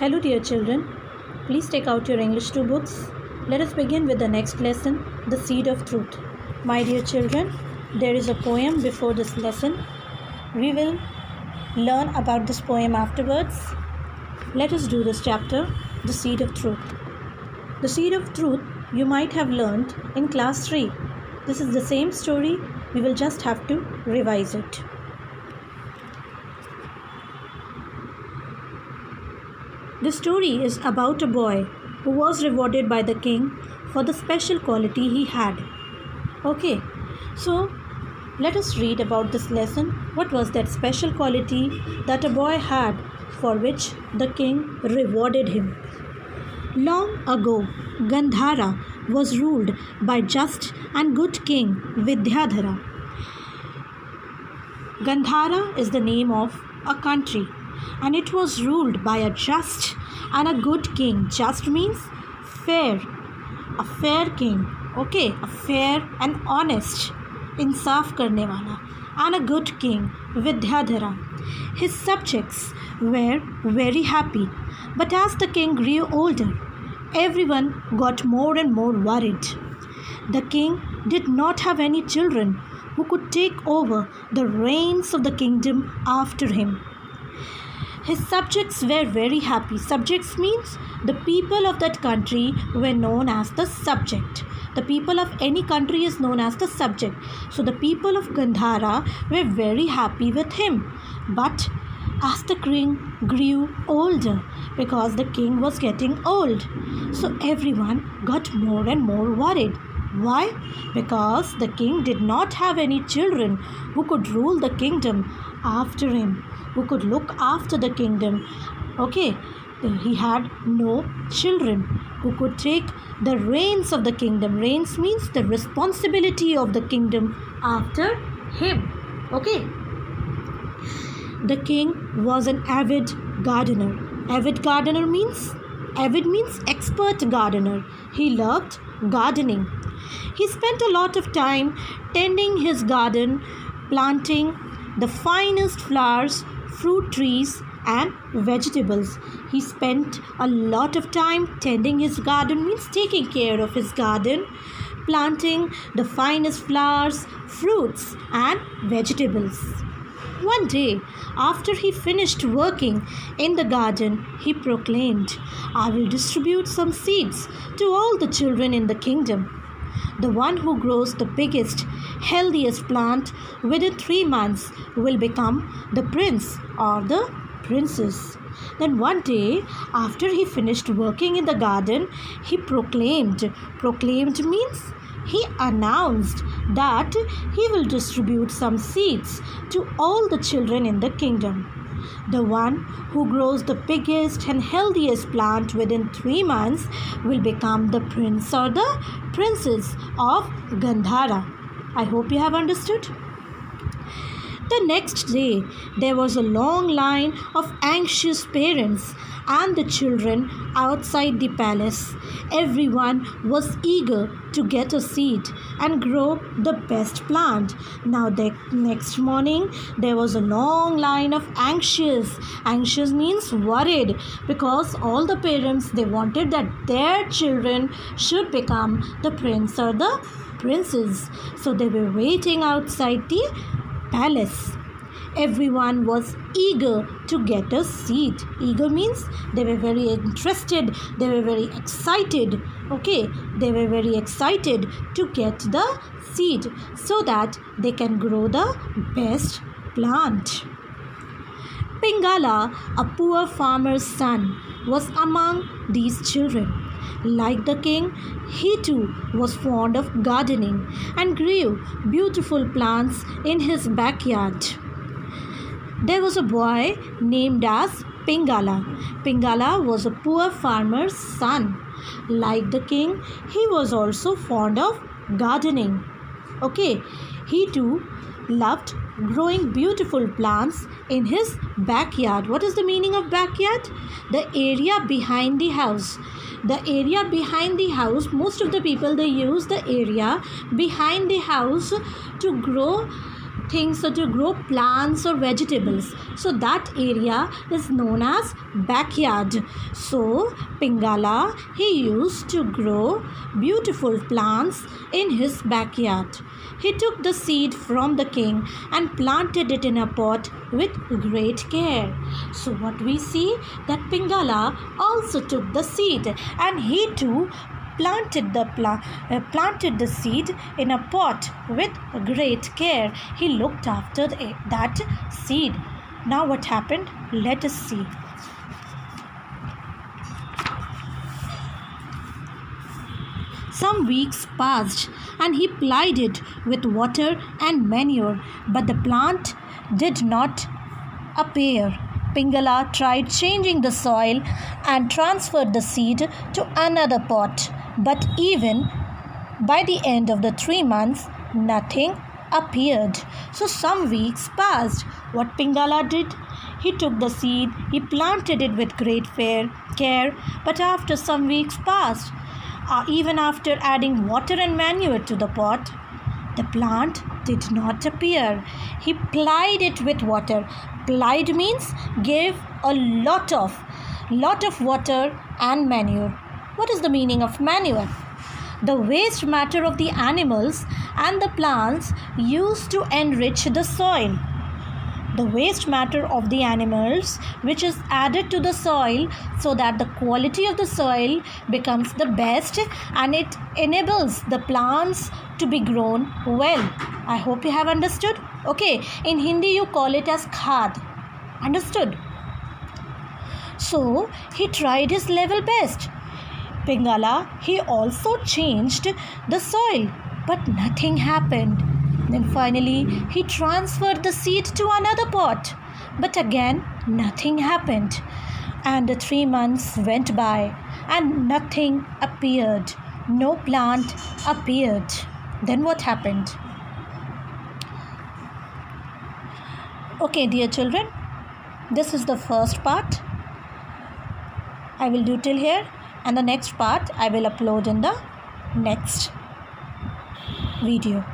Hello, dear children. Please take out your English 2 books. Let us begin with the next lesson, The Seed of Truth. My dear children, there is a poem before this lesson. We will learn about this poem afterwards. Let us do this chapter, The Seed of Truth. The Seed of Truth you might have learned in class 3. This is the same story. We will just have to revise it. The story is about a boy who was rewarded by the king for the special quality he had. Okay, so let us read about this lesson. What was that special quality that a boy had for which the king rewarded him? Long ago, Gandhara was ruled by just and good king Vidyadhara. Gandhara is the name of a country, and it was ruled by a just and a good king. Just means fair, a fair king, okay, a fair and honest, insaf karne wala, and a good king, Vidyadhara. His subjects were very happy, but as the king grew older, everyone got more and more worried. The king did not have any children who could take over the reins of the kingdom after him. His subjects were very happy. Subjects means the people of that country were known as the subject. The people of any country is known as the subject. So the people of Gandhara were very happy with him. But as the king grew older, because the king was getting old, so everyone got more and more worried. Why? Because the king did not have any children who could rule the kingdom after him, who could look after the kingdom. Okay, he had no children who could take the reins of the kingdom. Reins means the responsibility of the kingdom after him. Okay. The king was an avid gardener. Avid gardener means? Avid means expert gardener. He loved gardening. He spent a lot of time tending his garden, planting the finest flowers, fruit trees and vegetables. He spent a lot of time tending his garden, means taking care of his garden, planting the finest flowers, fruits and vegetables. One day, after he finished working in the garden, he proclaimed, "I will distribute some seeds to all the children in the kingdom. The one who grows the biggest, healthiest plant within 3 months will become the prince or the princess." Then one day, after he finished working in the garden, he proclaimed. Proclaimed means he announced that he will distribute some seeds to all the children in the kingdom. The one who grows the biggest and healthiest plant within 3 months will become the prince or the princess of Gandhara. I hope you have understood. The next day, there was a long line of anxious parents and the children outside the palace. Everyone was eager to get a seed and grow the best plant. Now the next morning, there was a long line of anxious. Anxious means worried, because all the parents, they wanted that their children should become the prince or the princess. So they were waiting outside the palace. Everyone was eager to get a seat. Eager means they were very interested, they were very excited. Okay, they were very excited to get the seed so that they can grow the best plant. Pingala, a poor farmer's son, was among these children. Like the king, he too was fond of gardening and grew beautiful plants in his backyard. There was a boy named as Pingala. Pingala was a poor farmer's son. Like the king, he was also fond of gardening. Okay, he too loved growing beautiful plants in his backyard. What is the meaning of backyard? The area behind the house. The area behind the house, most of the people, they use the area behind the house to grow things to grow plants or vegetables. So that area is known as backyard. So Pingala, he used to grow beautiful plants in his backyard. He took the seed from the king and planted it in a pot with great care. So what we see that Pingala also took the seed and he too planted the seed in a pot with great care. He looked after that seed. Now what happened? Let us see. Some weeks passed and he plied it with water and manure, but the plant did not appear. Pingala tried changing the soil and transferred the seed to another pot, but even by the end of the 3 months, nothing appeared. So some weeks passed. What Pingala did? He took the seed, he planted it with great care, but after some weeks passed, even after adding water and manure to the pot, the plant did not appear. He plied it with water. Plied means gave a lot of water and manure. What is the meaning of manure? The waste matter of the animals and the plants used to enrich the soil. The waste matter of the animals which is added to the soil so that the quality of the soil becomes the best and it enables the plants to be grown well. I hope you have understood. Okay, in Hindi you call it as khad. Understood? So he tried his level best. Pingala, he also changed the soil, but nothing happened. Then finally, he transferred the seed to another pot. But again, nothing happened. And the 3 months went by and nothing appeared. No plant appeared. Then what happened? Okay, dear children, this is the first part. I will do till here, and the next part I will upload in the next video.